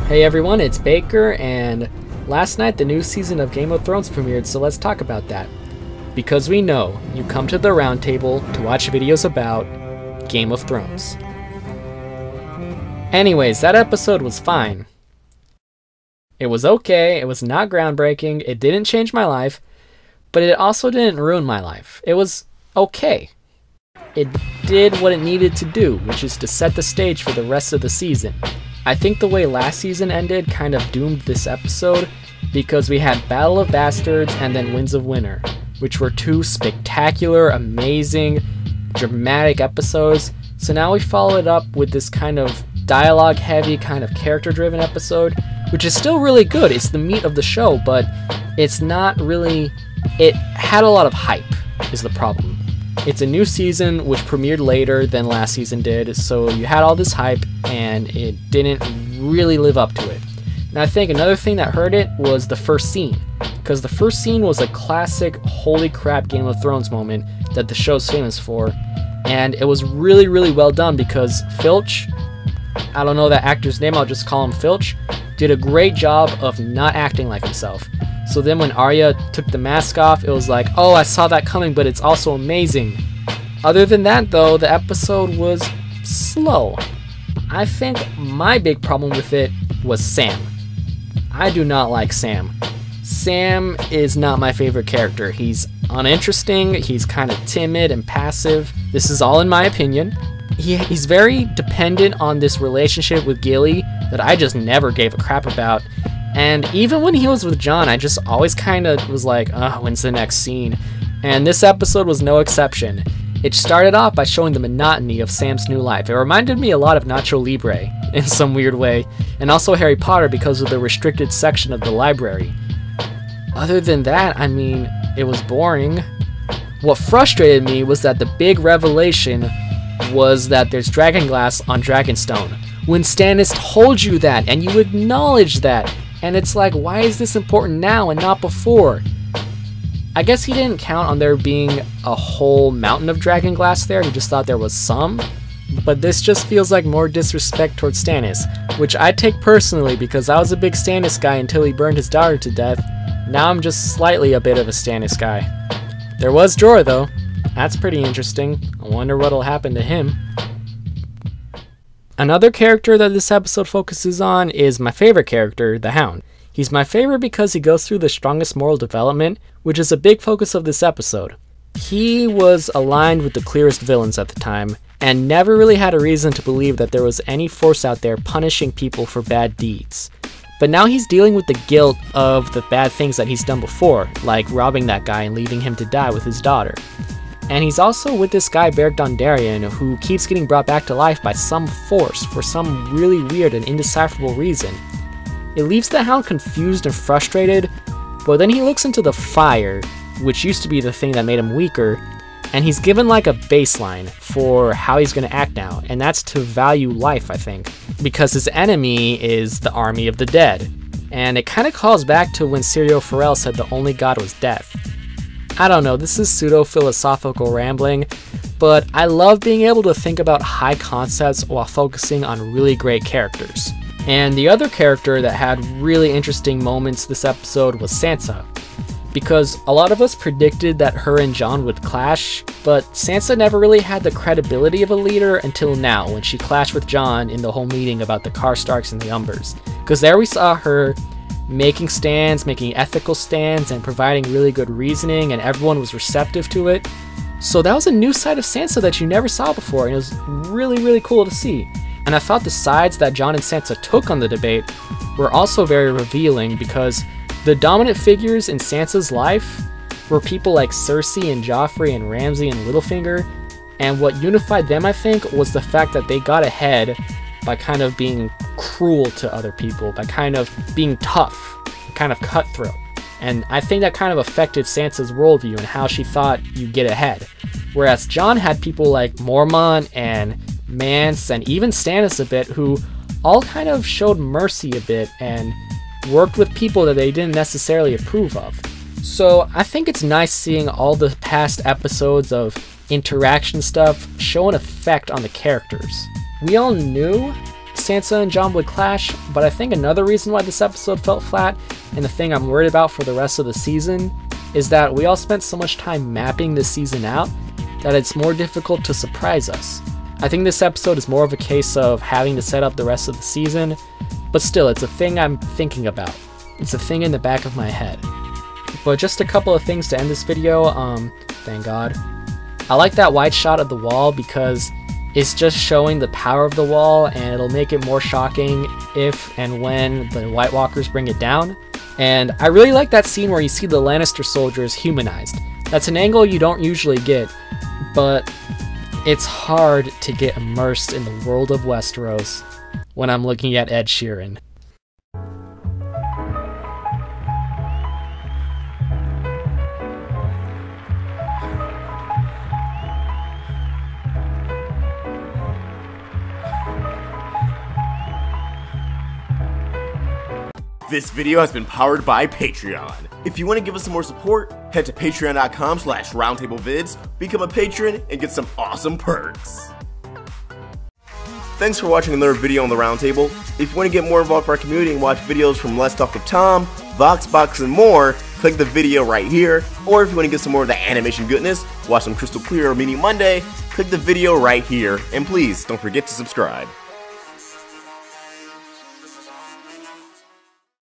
Hey everyone, it's Baker, and last night the new season of Game of Thrones premiered, so let's talk about that. Because we know you come to the round table to watch videos about Game of Thrones. Anyways, that episode was fine. It was okay, it was not groundbreaking, it didn't change my life, but it also didn't ruin my life. It was okay. It did what it needed to do, which is to set the stage for the rest of the season. I think the way last season ended kind of doomed this episode because we had Battle of Bastards and then Winds of Winter, which were two spectacular, amazing, dramatic episodes. So now we follow it up with this kind of dialogue heavy, kind of character driven episode, which is still really good. It's the meat of the show, but it's not really, it had a lot of hype is the problem. It's a new season which premiered later than last season did, so you had all this hype and it didn't really live up to it. And I think another thing that hurt it was the first scene, because the first scene was a classic holy crap Game of Thrones moment that the show's famous for, and it was really, really well done because Filch, I don't know that actor's name, I'll just call him Filch, did a great job of not acting like himself. So then when Arya took the mask off, it was like, oh, I saw that coming, but it's also amazing. Other than that, though, the episode was slow. I think my big problem with it was Sam. I do not like Sam. Sam is not my favorite character. He's uninteresting, he's kind of timid and passive. This is all in my opinion. He's very dependent on this relationship with Gilly that I just never gave a crap about. And even when he was with Jon, I just always kind of was like, when's the next scene? And this episode was no exception. It started off by showing the monotony of Sam's new life. It reminded me a lot of Nacho Libre in some weird way, and also Harry Potter because of the restricted section of the library. Other than that, I mean, it was boring. What frustrated me was that the big revelation was that there's dragonglass on Dragonstone. When Stannis told you that, and you acknowledge that, and it's like, why is this important now and not before? I guess he didn't count on there being a whole mountain of dragonglass there, he just thought there was some. But this just feels like more disrespect towards Stannis, which I take personally because I was a big Stannis guy until he burned his daughter to death. Now I'm just slightly a bit of a Stannis guy. There was Jorah though. That's pretty interesting. I wonder what'll happen to him. Another character that this episode focuses on is my favorite character, the Hound. He's my favorite because he goes through the strongest moral development, which is a big focus of this episode. He was aligned with the clearest villains at the time, and never really had a reason to believe that there was any force out there punishing people for bad deeds. But now he's dealing with the guilt of the bad things that he's done before, like robbing that guy and leaving him to die with his daughter. And he's also with this guy Beric Dondarrion, who keeps getting brought back to life by some force for some really weird and indecipherable reason. It leaves the Hound confused and frustrated, but then he looks into the fire, which used to be the thing that made him weaker, and he's given like a baseline for how he's going to act now, and that's to value life, I think, because his enemy is the army of the dead. And it kind of calls back to when Syrio Forel said the only god was death. I don't know, this is pseudo-philosophical rambling, but I love being able to think about high concepts while focusing on really great characters. And the other character that had really interesting moments this episode was Sansa, because a lot of us predicted that her and Jon would clash, but Sansa never really had the credibility of a leader until now when she clashed with Jon in the whole meeting about the Karstarks and the Umbers. Because there we saw her making stands, making ethical stands, and providing really good reasoning, and everyone was receptive to it. So that was a new side of Sansa that you never saw before, and it was really, really cool to see. And I thought the sides that Jon and Sansa took on the debate were also very revealing, because the dominant figures in Sansa's life were people like Cersei and Joffrey and Ramsay and Littlefinger, and what unified them, I think, was the fact that they got ahead by kind of being cruel to other people, by kind of being tough, kind of cutthroat. And I think that kind of affected Sansa's worldview and how she thought you get ahead. Whereas Jon had people like Mormont and Mance and even Stannis a bit, who all kind of showed mercy a bit and worked with people that they didn't necessarily approve of. So I think it's nice seeing all the past episodes of interaction stuff show an effect on the characters. We all knew Sansa and Jon would clash, but I think another reason why this episode felt flat, and the thing I'm worried about for the rest of the season, is that we all spent so much time mapping this season out that it's more difficult to surprise us. I think this episode is more of a case of having to set up the rest of the season, but still, it's a thing I'm thinking about. It's a thing in the back of my head. But just a couple of things to end this video, thank God. I like that wide shot of the wall because it's just showing the power of the wall, and it'll make it more shocking if and when the White Walkers bring it down. And I really like that scene where you see the Lannister soldiers humanized. That's an angle you don't usually get, but it's hard to get immersed in the world of Westeros when I'm looking at Ed Sheeran. This video has been powered by Patreon. If you want to give us some more support, head to patreon.com/roundtablevids, become a patron, and get some awesome perks. Thanks for watching another video on the Roundtable. If you want to get more involved with our community and watch videos from Let's Talk with Tom, Voxbox, and more, click the video right here. Or if you want to get some more of the animation goodness, watch some Crystal Clear or Meeting Monday, click the video right here. And please, don't forget to subscribe.